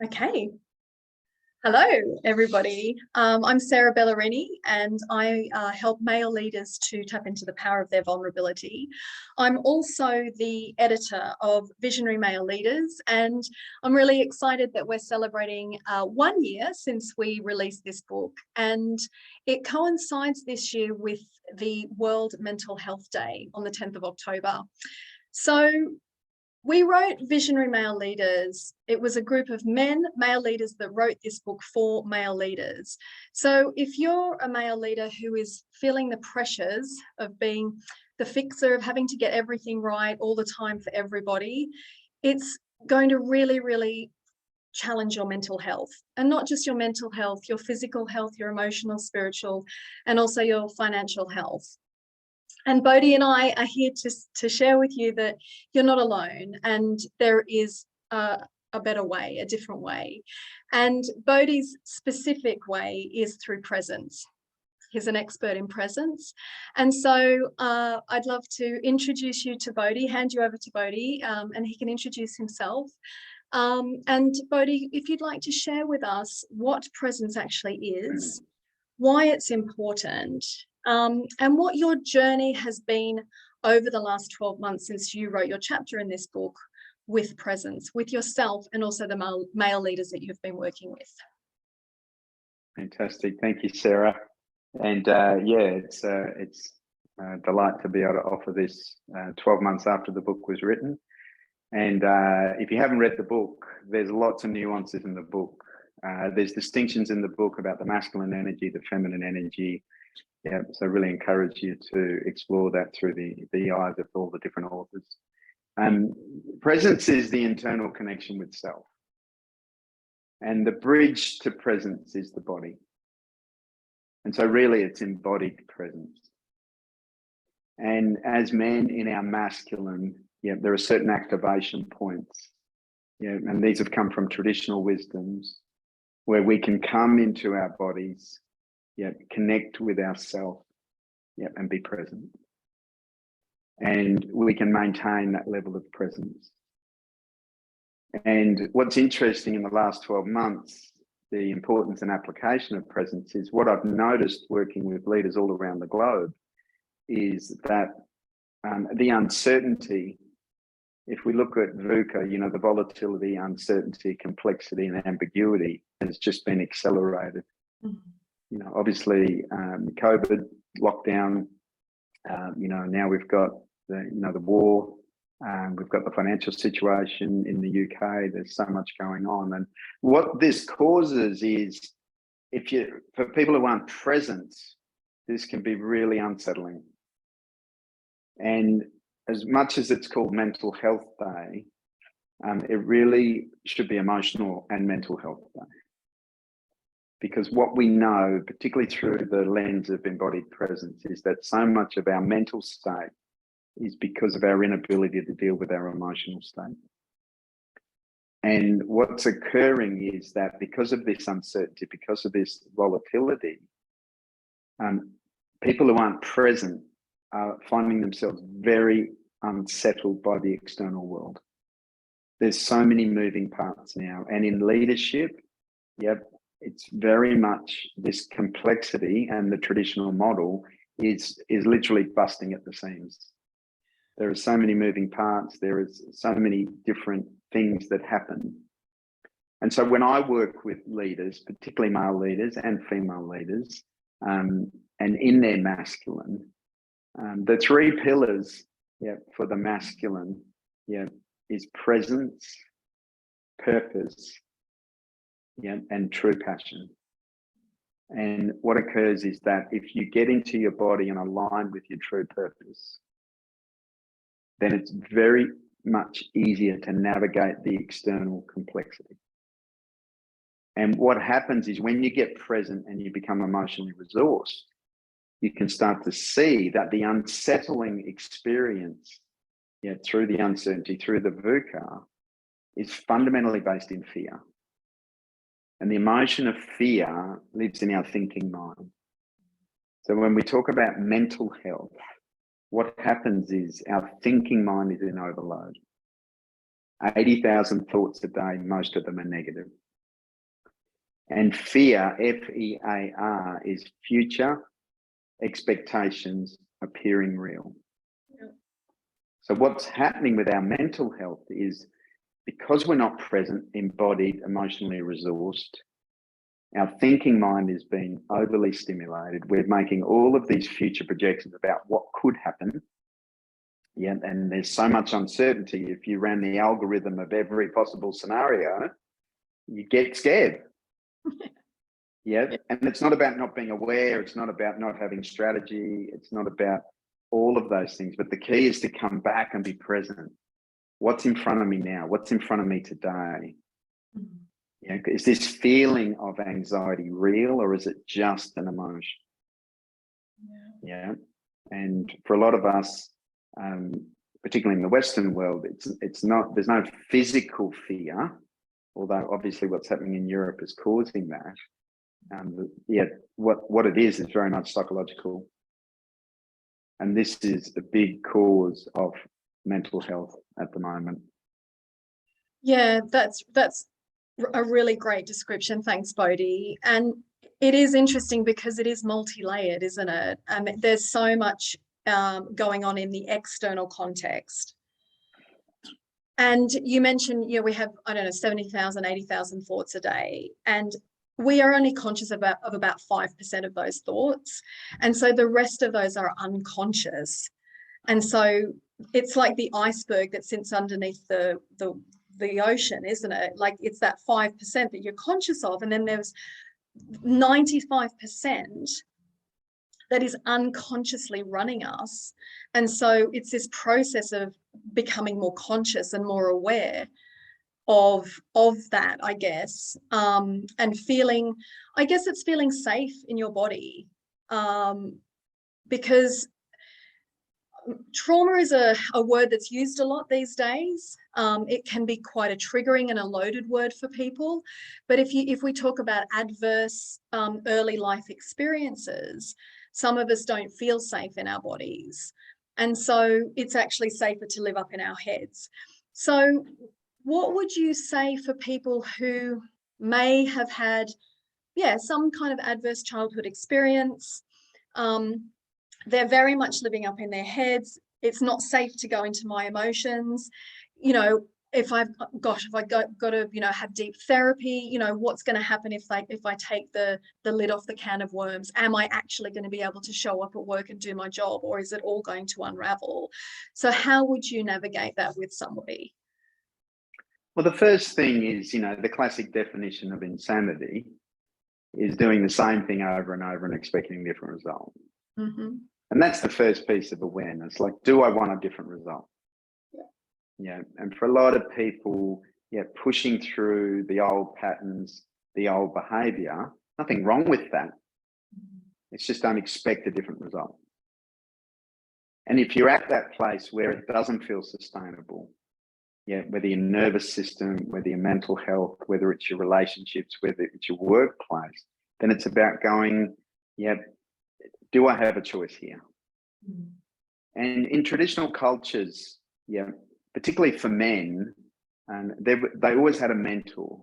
Okay. Hello, everybody. I'm Sarah Bellarini, and I help male leaders to tap into the power of their vulnerability. I'm also the editor of Visionary Male Leaders, and I'm really excited that we're celebrating 1 year since we released this book. And it coincides this year with the World Mental Health Day on the 10th of October. So we wrote Visionary Male Leaders. It was a group of male leaders that wrote this book for male leaders. So if you're a male leader who is feeling the pressures of being the fixer, of having to get everything right all the time for everybody, it's going to really, really challenge your mental health. And not just your mental health, your physical health, your emotional, spiritual, and also your financial health. And Bodhi and I are here to share with you that you're not alone, and there is a better way, a different way. And Bodhi's specific way is through presence. He's an expert in presence. And so I'd love to introduce you to Bodhi, hand you over to Bodhi, and he can introduce himself. And Bodhi, if you'd like to share with us what presence actually is, why it's important, and what your journey has been over the last 12 months since you wrote your chapter in this book with presence, with yourself and also the male leaders that you've been working with. Fantastic. Thank you, Sarah. And it's a delight to be able to offer this 12 months after the book was written. And if you haven't read the book, there's lots of nuances in the book. There's distinctions in the book about the masculine energy, the feminine energy. Yeah, so I really encourage you to explore that through the eyes of all the different authors. Presence is the internal connection with self. And the bridge to presence is the body. And so really it's embodied presence. And as men in our masculine, there are certain activation points. And these have come from traditional wisdoms where we can come into our bodies, connect with ourself, and be present. And we can maintain that level of presence. And what's interesting in the last 12 months, the importance and application of presence is what I've noticed working with leaders all around the globe is that the uncertainty, if we look at VUCA, the volatility, uncertainty, complexity, and ambiguity has just been accelerated. Mm-hmm. Obviously, COVID lockdown. Now we've got the war. We've got the financial situation in the UK. There's so much going on, and what this causes is, for people who aren't present, this can be really unsettling. And as much as it's called Mental Health Day, it really should be Emotional and Mental Health Day. Because what we know, particularly through the lens of embodied presence, is that so much of our mental state is because of our inability to deal with our emotional state. And what's occurring is that because of this uncertainty, because of this volatility, people who aren't present are finding themselves very unsettled by the external world. There's so many moving parts now. And in leadership, it's very much this complexity, and the traditional model is literally busting at the seams. There are so many moving parts. There is so many different things that happen. And so when I work with leaders, particularly male leaders and female leaders, and in their masculine, the three pillars for the masculine is presence, purpose, and true passion. And what occurs is that if you get into your body and align with your true purpose, then it's very much easier to navigate the external complexity. And what happens is when you get present and you become emotionally resourced, you can start to see that the unsettling experience through the uncertainty, through the VUCA, is fundamentally based in fear. And the emotion of fear lives in our thinking mind. So when we talk about mental health, what happens is our thinking mind is in overload. 80,000 thoughts a day, most of them are negative. And fear, F-E-A-R, is future expectations appearing real. Yeah. So what's happening with our mental health is, because we're not present, embodied, emotionally resourced, our thinking mind is being overly stimulated. We're making all of these future projections about what could happen. Yeah, and there's so much uncertainty. If you ran the algorithm of every possible scenario, you get scared. Yeah, and it's not about not being aware. It's not about not having strategy. It's not about all of those things. But the key is to come back and be present. What's in front of me now? What's in front of me today? Mm-hmm. You know, is this feeling of anxiety real, or is it just an emotion? Yeah. And for a lot of us, particularly in the Western world, it's not, there's no physical fear, although obviously what's happening in Europe is causing that. Yet what it is very much psychological. And this is the big cause of mental health at the moment. Yeah, that's a really great description. Thanks, Bodhi. And it is interesting because it is multi-layered, isn't it? There's so much going on in the external context. And you mentioned, we have, I don't know, 70,000, 80,000 thoughts a day. And we are only conscious of about 5% of those thoughts. And so the rest of those are unconscious. And so it's like the iceberg that sits underneath the ocean, isn't it? Like it's that 5% that you're conscious of. And then there's 95% that is unconsciously running us. And so it's this process of becoming more conscious and more aware of that, I guess, and feeling, I guess it's feeling safe in your body, because trauma is a word that's used a lot these days. It can be quite a triggering and a loaded word for people. But if we talk about adverse early life experiences, some of us don't feel safe in our bodies. And so it's actually safer to live up in our heads. So what would you say for people who may have had, some kind of adverse childhood experience? They're very much living up in their heads. It's not safe to go into my emotions. If I got to, have deep therapy, what's going to happen if I take the lid off the can of worms? Am I actually going to be able to show up at work and do my job, or is it all going to unravel? So how would you navigate that with somebody? Well, the first thing is, the classic definition of insanity is doing the same thing over and over and expecting a different result. Mm-hmm. And that's the first piece of awareness. Like, do I want a different result? Yeah. And for a lot of people, pushing through the old patterns, the old behavior, nothing wrong with that. It's just don't expect a different result. And if you're at that place where it doesn't feel sustainable, whether your nervous system, whether your mental health, whether it's your relationships, whether it's your workplace, then it's about going, do I have a choice here? Mm-hmm. And in traditional cultures, particularly for men, and they always had a mentor.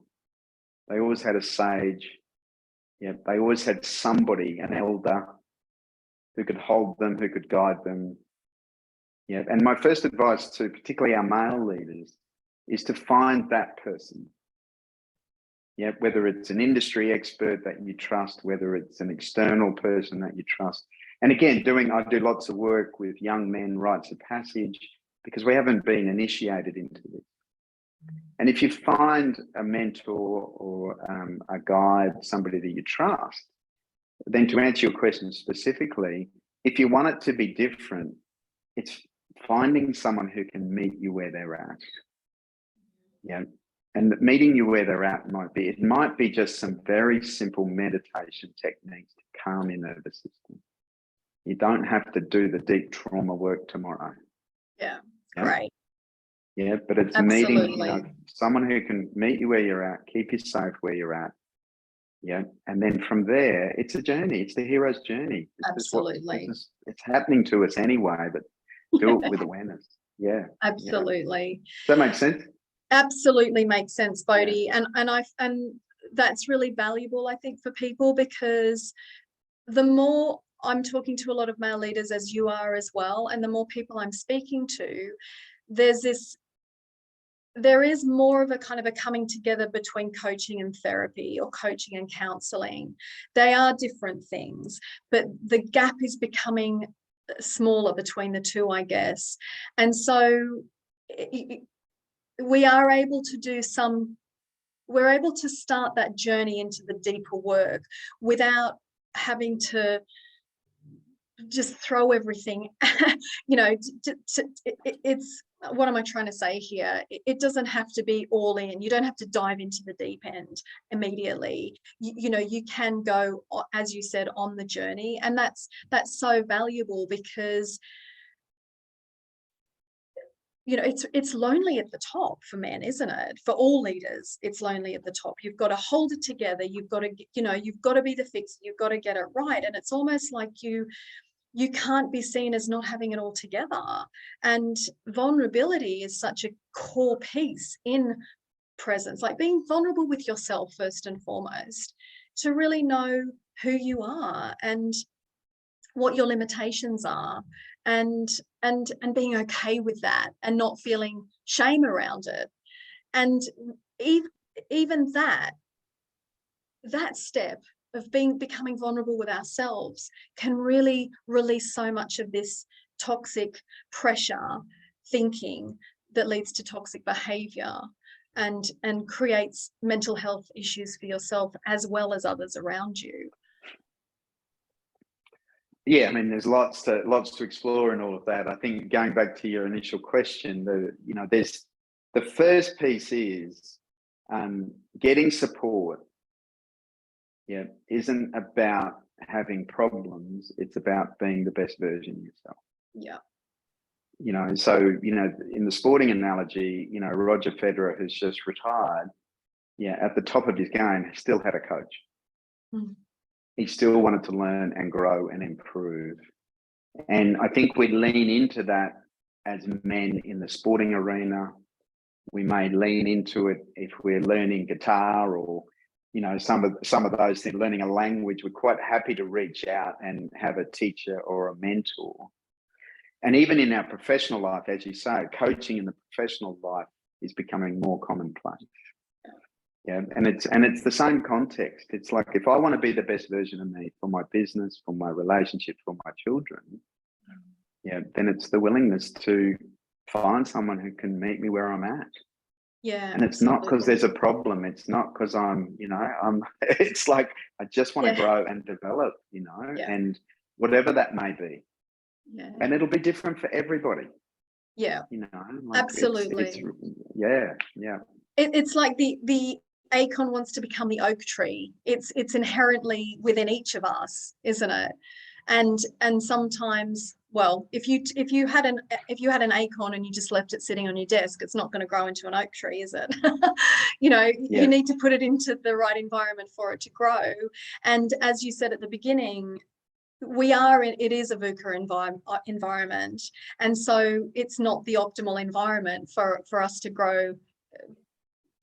They always had a sage. They always had somebody, an elder, who could hold them, who could guide them. And my first advice to particularly our male leaders is to find that person. Whether it's an industry expert that you trust, whether it's an external person that you trust. And again, I do lots of work with young men, rites of passage, because we haven't been initiated into this. And if you find a mentor or a guide, somebody that you trust, then to answer your question specifically, if you want it to be different, it's finding someone who can meet you where they're at. And meeting you where they're at might be just some very simple meditation techniques to calm your nervous system. You don't have to do the deep trauma work tomorrow. Great. But it's meeting someone who can meet you where you're at, keep you safe where you're at. And then from there, it's a journey. It's the hero's journey. It's happening to us anyway, but do it with awareness. Absolutely. Does that make sense? Absolutely makes sense, Bodhi. And that's really valuable, I think, for people, because the more I'm talking to a lot of male leaders, as you are as well, and the more people I'm speaking to, there is more of a kind of a coming together between coaching and therapy, or coaching and counseling. They are different things, but the gap is becoming smaller between the two, I guess. And so we are able to do we're able to start that journey into the deeper work without having to just throw everything, it's, what am I trying to say here? It doesn't have to be all in. You don't have to dive into the deep end immediately. You can go, as you said, on the journey. And that's so valuable, because it's lonely at the top for men, isn't it? For all leaders, it's lonely at the top. You've got to hold it together. You've got to be the fixer. You've got to get it right. And it's almost like you can't be seen as not having it all together. And vulnerability is such a core piece in presence, like being vulnerable with yourself first and foremost, to really know who you are and what your limitations are, and being okay with that, and not feeling shame around it. And even that step of becoming vulnerable with ourselves can really release so much of this toxic pressure thinking that leads to toxic behavior, and creates mental health issues for yourself as well as others around you. Yeah, I mean, there's lots to explore in all of that. I think going back to your initial question, there's the first piece is getting support. Yeah, isn't about having problems. It's about being the best version of yourself. Yeah. So in the sporting analogy, Roger Federer, who's just retired, at the top of his game, still had a coach. Mm. He still wanted to learn and grow and improve. And I think we lean into that as men in the sporting arena. We may lean into it if we're learning guitar, or, some of those things, learning a language. We're quite happy to reach out and have a teacher or a mentor. And even in our professional life, as you say, coaching in the professional life is becoming more commonplace. Yeah, and it's the same context. It's like, if I want to be the best version of me for my business, for my relationship, for my children, then it's the willingness to find someone who can meet me where I'm at. Yeah. And it's not because there's a problem. It's not because it's like, I just want to grow and develop, and whatever that may be. Yeah. And it'll be different for everybody. Yeah. Like absolutely. It's like the acorn wants to become the oak tree. It's inherently within each of us, isn't it? And sometimes, well, if you had an acorn and you just left it sitting on your desk, it's not going to grow into an oak tree, is it? You need to put it into the right environment for it to grow. And as you said at the beginning, it is a VUCA environment, and so it's not the optimal environment for us to grow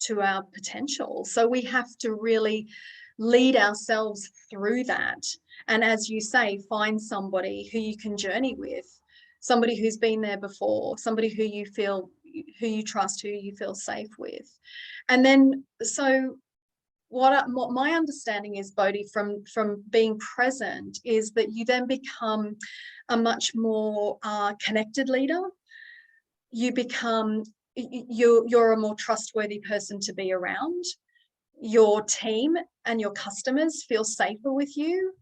to our potential. So we have to really lead ourselves through that. And as you say, find somebody who you can journey with, somebody who's been there before, somebody who you trust, who you feel safe with. And then, so what my understanding is, Bodhi, from being present, is that you then become a much more connected leader. You're a more trustworthy person to be around. Your team and your customers feel safer with you.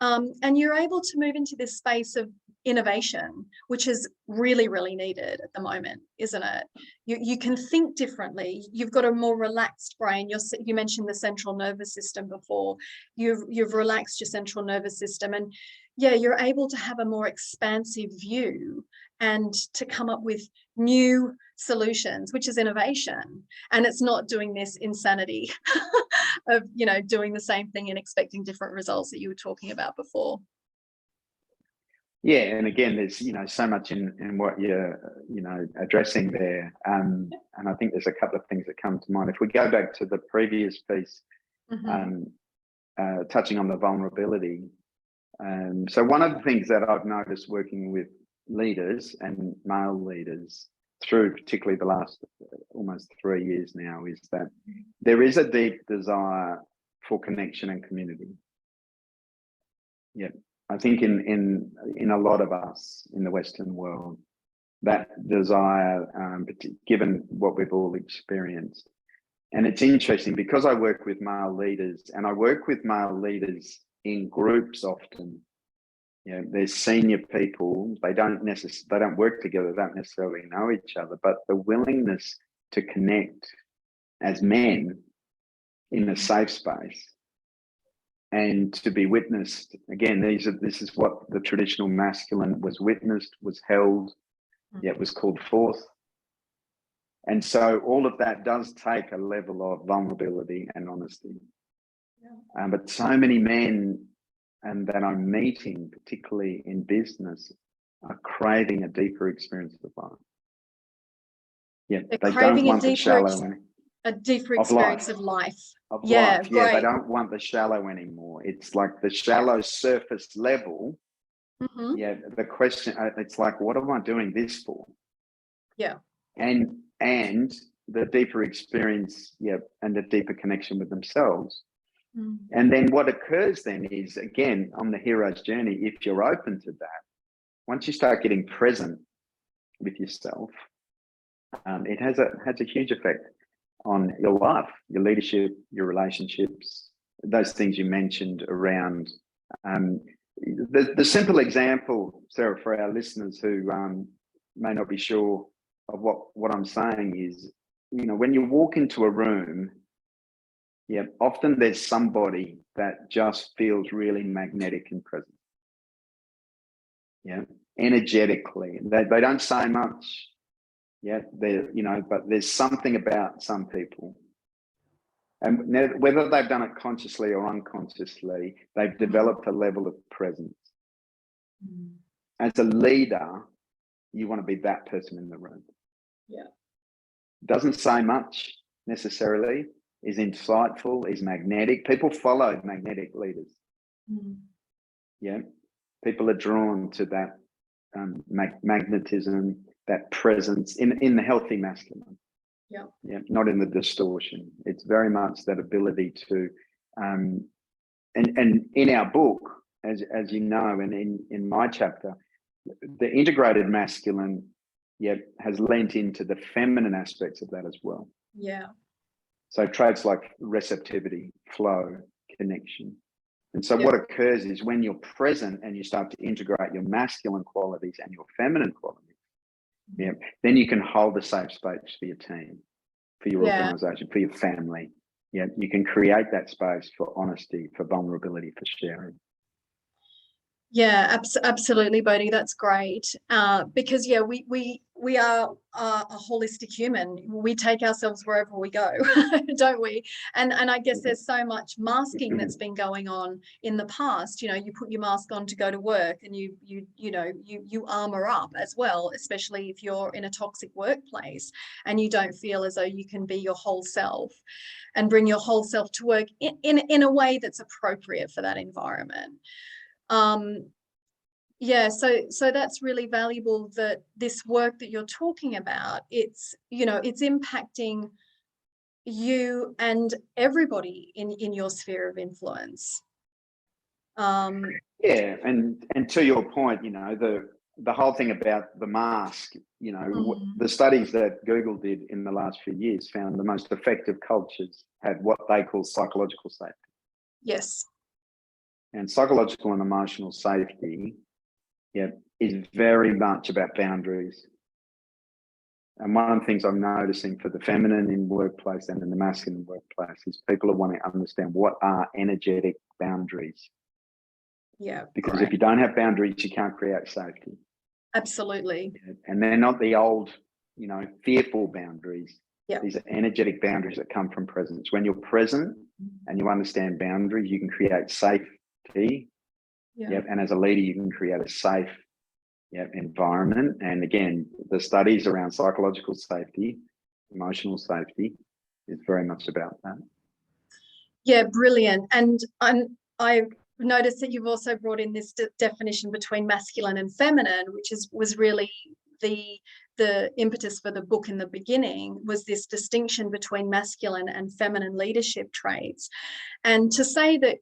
And you're able to move into this space of innovation, which is really, really needed at the moment, isn't it? You can think differently. You've got a more relaxed brain. You mentioned the central nervous system before. You've relaxed your central nervous system, and you're able to have a more expansive view and to come up with new solutions, which is innovation. And it's not doing this insanity of doing the same thing and expecting different results that you were talking about before. Yeah, and again, there's so much in what you're addressing there, and I think there's a couple of things that come to mind. If we go back to the previous piece, touching on the vulnerability. So one of the things that I've noticed working with leaders and male leaders through particularly the last almost 3 years now is that there is a deep desire for connection and community. Yeah, I think in a lot of us in the Western world, that desire, given what we've all experienced. And it's interesting because I work with male leaders, and I work with male leaders in groups often. You know, there's senior people, they don't work together, they don't necessarily know each other, but the willingness to connect as men in a safe space and to be witnessed. Again, this is what the traditional masculine was witnessed, was held, yet was called forth. And so all of that does take a level of vulnerability and honesty. Yeah. But so many men that I'm meeting, particularly in business, are craving a deeper experience of life. Yeah, they don't want the shallow a deeper experience of life. Yeah, they don't want the shallow anymore. It's like the shallow surface level. Yeah, the question, it's like, what am I doing this for? Yeah. And the deeper experience, and the deeper connection with themselves. And then what occurs then is, again, on the hero's journey, if you're open to that, once you start getting present with yourself, it has a huge effect on your life, your leadership, your relationships, those things you mentioned around. The simple example, Sarah, for our listeners who may not be sure of what I'm saying is, when you walk into a room, often there's somebody that just feels really magnetic and present. Yeah, energetically, they don't say much. Yeah, but there's something about some people, and whether they've done it consciously or unconsciously, they've developed a level of presence. As a leader, you want to be that person in the room. Yeah, doesn't say much necessarily, is insightful, is magnetic. People follow magnetic leaders. Yeah, people are drawn to that magnetism, that presence in the healthy masculine. Yeah, not in the distortion. It's very much that ability to, and in our book, as you know, and in my chapter, the integrated masculine, has lent into the feminine aspects of that as well. Yeah. So traits like receptivity, flow, connection. And so what occurs is when you're present and you start to integrate your masculine qualities and your feminine qualities, then you can hold a safe space for your team, for your organization, for your family. Yeah, you can create that space for honesty, for vulnerability, for sharing. Yeah, absolutely, Bodhi. That's great. Because we are a holistic human. We take ourselves wherever we go, don't we? And I guess there's so much masking that's been going on in the past. You put your mask on to go to work, and you armor up as well, especially if you're in a toxic workplace and you don't feel as though you can be your whole self and bring your whole self to work in a way that's appropriate for that environment. So that's really valuable, that this work that you're talking about, it's impacting you and everybody in your sphere of influence. And to your point, the whole thing about the mask, the studies that Google did in the last few years found the most effective cultures had what they call psychological safety. Yes. And psychological and emotional safety, is very much about boundaries. And one of the things I'm noticing for the feminine in workplace and in the masculine workplace is people are wanting to understand what are energetic boundaries. Yeah. Because if you don't have boundaries, you can't create safety. Absolutely. And they're not the old, fearful boundaries. Yeah. These are energetic boundaries that come from presence. When you're present and you understand boundaries, you can create safety. And as a leader, you can create a safe environment. And again, the studies around psychological safety, emotional safety is very much about that. Yeah, brilliant. And I noticed that you've also brought in this definition between masculine and feminine, which was really the impetus for the book in the beginning, was this distinction between masculine and feminine leadership traits. And to say that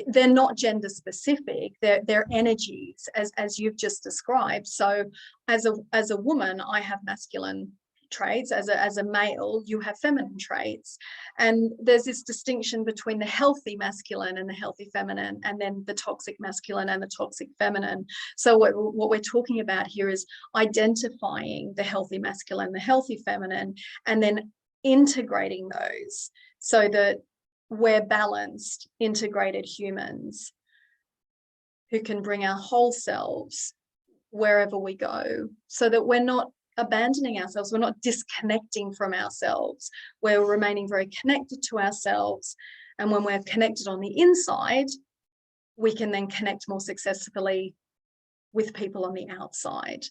they're not gender specific, they're energies, as you've just described. So as a woman, I have masculine traits. As a male, you have feminine traits, and there's this distinction between the healthy masculine and the healthy feminine, and then the toxic masculine and the toxic feminine. So what we're talking about here is identifying the healthy masculine, the healthy feminine, and then integrating those so that we're balanced, integrated humans who can bring our whole selves wherever we go, so that we're not abandoning ourselves, we're not disconnecting from ourselves, we're remaining very connected to ourselves. And when we're connected on the inside, we can then connect more successfully with people on the outside.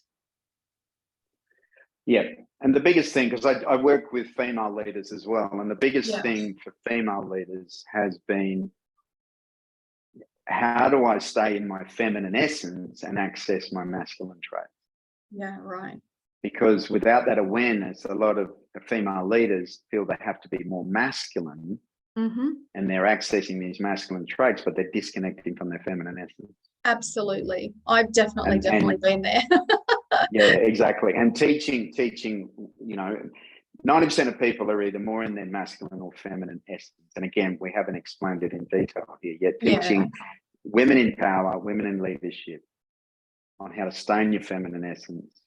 Yeah, and the biggest thing, because I work with female leaders as well, and the biggest thing for female leaders has been, how do I stay in my feminine essence and access my masculine traits? Yeah, right. Because without that awareness, a lot of female leaders feel they have to be more masculine, and they're accessing these masculine traits, but they're disconnecting from their feminine essence. Absolutely. I've definitely been there. Yeah, exactly. And teaching, 90% of people are either more in their masculine or feminine essence. And again, we haven't explained it in detail here yet. Teaching women in power, women in leadership, on how to stay in your feminine essence,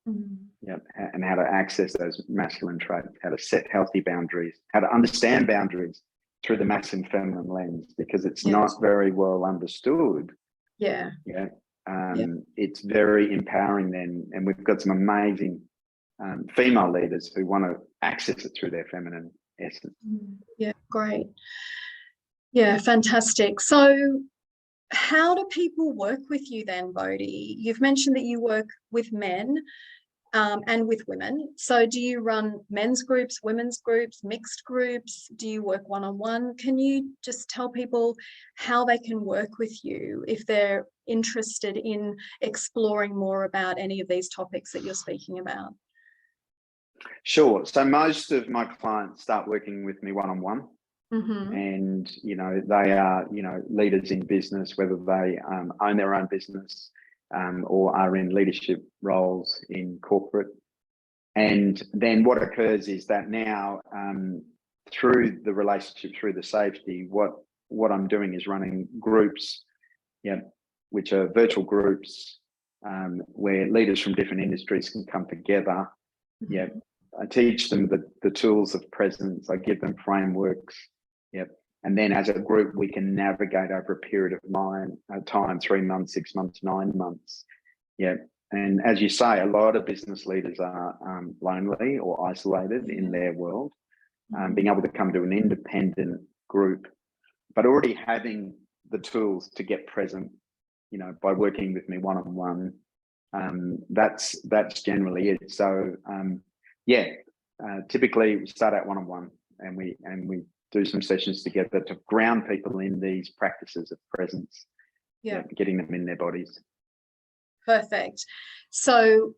and how to access those masculine traits, how to set healthy boundaries, how to understand boundaries through the masculine feminine lens, because it's not very well understood. It's very empowering then, and we've got some amazing female leaders who want to access it through their feminine essence. Yeah, great. Yeah, fantastic. So how do people work with you then, Bodhi? You've mentioned that you work with men and with women. So do you run men's groups, women's groups, mixed groups? Do you work one-on-one? Can you just tell people how they can work with you if they're interested in exploring more about any of these topics that you're speaking about? Sure. So most of my clients start working with me one-on-one. And, they are, leaders in business, whether they own their own business or are in leadership roles in corporate. And then what occurs is that now through the relationship, through the safety, what I'm doing is running groups, which are virtual groups where leaders from different industries can come together. I teach them the tools of presence. I give them frameworks. And then as a group, we can navigate over a period of time, 3 months, 6 months, 9 months. And as you say, a lot of business leaders are lonely or isolated in their world. Being able to come to an independent group, but already having the tools to get present, by working with me one-on-one, that's generally it. So typically we start out one-on-one, and we do some sessions together to ground people in these practices of presence, getting them in their bodies. Perfect. So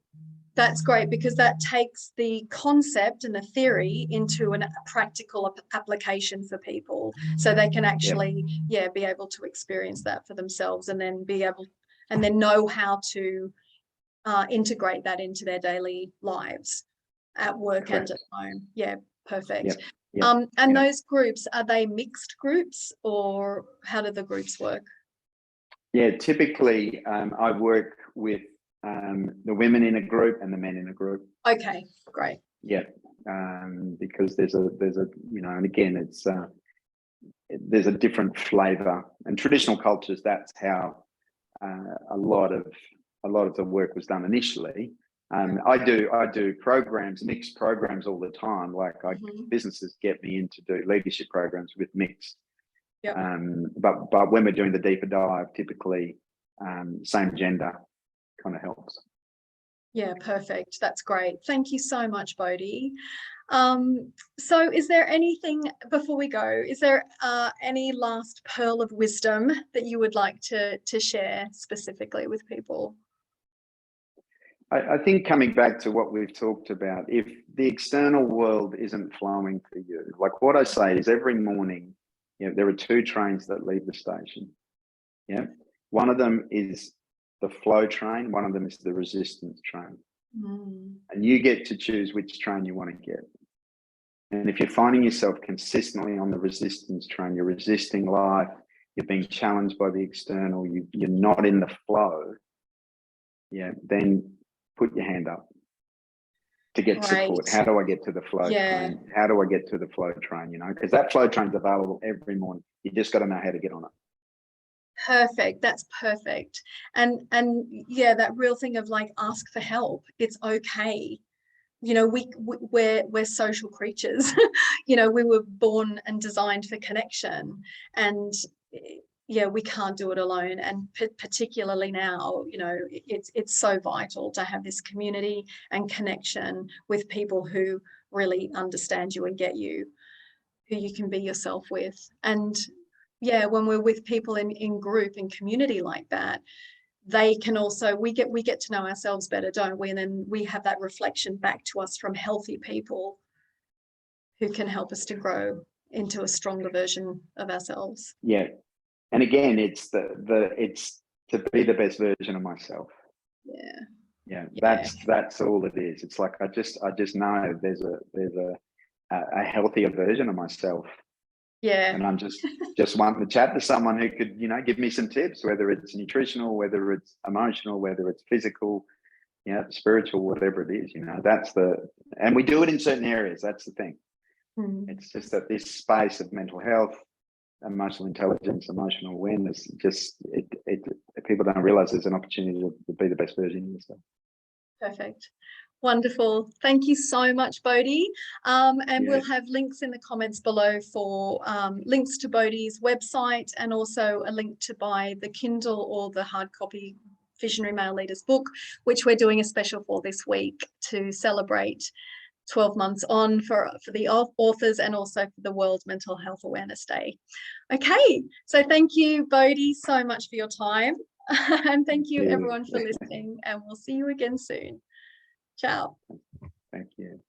that's great, because that takes the concept and the theory into a practical application for people, so they can actually be able to experience that for themselves, and then know how to integrate that into their daily lives at work and at home. Perfect. And those groups, are they mixed groups, or how do the groups work? Typically I work with the women in a group and the men in a group. Okay, great. Because there's a and again, it's there's a different flavor. And traditional cultures, that's how a lot of the work was done initially. I do programs, mixed programs all the time. Like businesses get me in to do leadership programs with mixed. But when we're doing the deeper dive, typically same gender kind of helps. Perfect. That's great. Thank you so much, Bodhi. So is there anything before we go, is there any last pearl of wisdom that you would like to share specifically with people? I think coming back to what we've talked about, if the external world isn't flowing for you, like what I say is every morning, there are two trains that leave the station. Yeah. One of them is the flow train, one of them is the resistance train. And you get to choose which train you want to get. And if you're finding yourself consistently on the resistance train, you're resisting life, you're being challenged by the external, you're not in the flow, then put your hand up to get support. How do I get to the flow train? How do I get to the flow train? Because that flow train's available every morning. You just got to know how to get on it. Perfect. That's perfect. And yeah, that real thing of like, ask for help. It's okay. We're social creatures. We were born and designed for connection, and we can't do it alone. And particularly now, it's so vital to have this community and connection with people who really understand you and get you, who you can be yourself with. And when we're with people in group and community like that, they can also, we get to know ourselves better, don't we? And then we have that reflection back to us from healthy people who can help us to grow into a stronger version of ourselves. Yeah. And again, it's it's to be the best version of myself. Yeah. That's all it is. It's like I just know there's a healthier version of myself. Yeah. And I'm just wanting to chat to someone who could, give me some tips, whether it's nutritional, whether it's emotional, whether it's physical, spiritual, whatever it is, and we do it in certain areas. That's the thing. It's just that this space of mental health, emotional intelligence, emotional awareness, people don't realize there's an opportunity to be the best version of yourself. Perfect. Wonderful. Thank you so much, Bodhi. We'll have links in the comments below for links to Bodhi's website, and also a link to buy the Kindle or the hard copy Visionary Male Leaders book, which we're doing a special for this week to celebrate 12 months on for the authors, and also for the World Mental Health Awareness Day. Okay, so thank you, Bodhi, so much for your time. And thank you everyone for listening, and we'll see you again soon. Ciao. Thank you.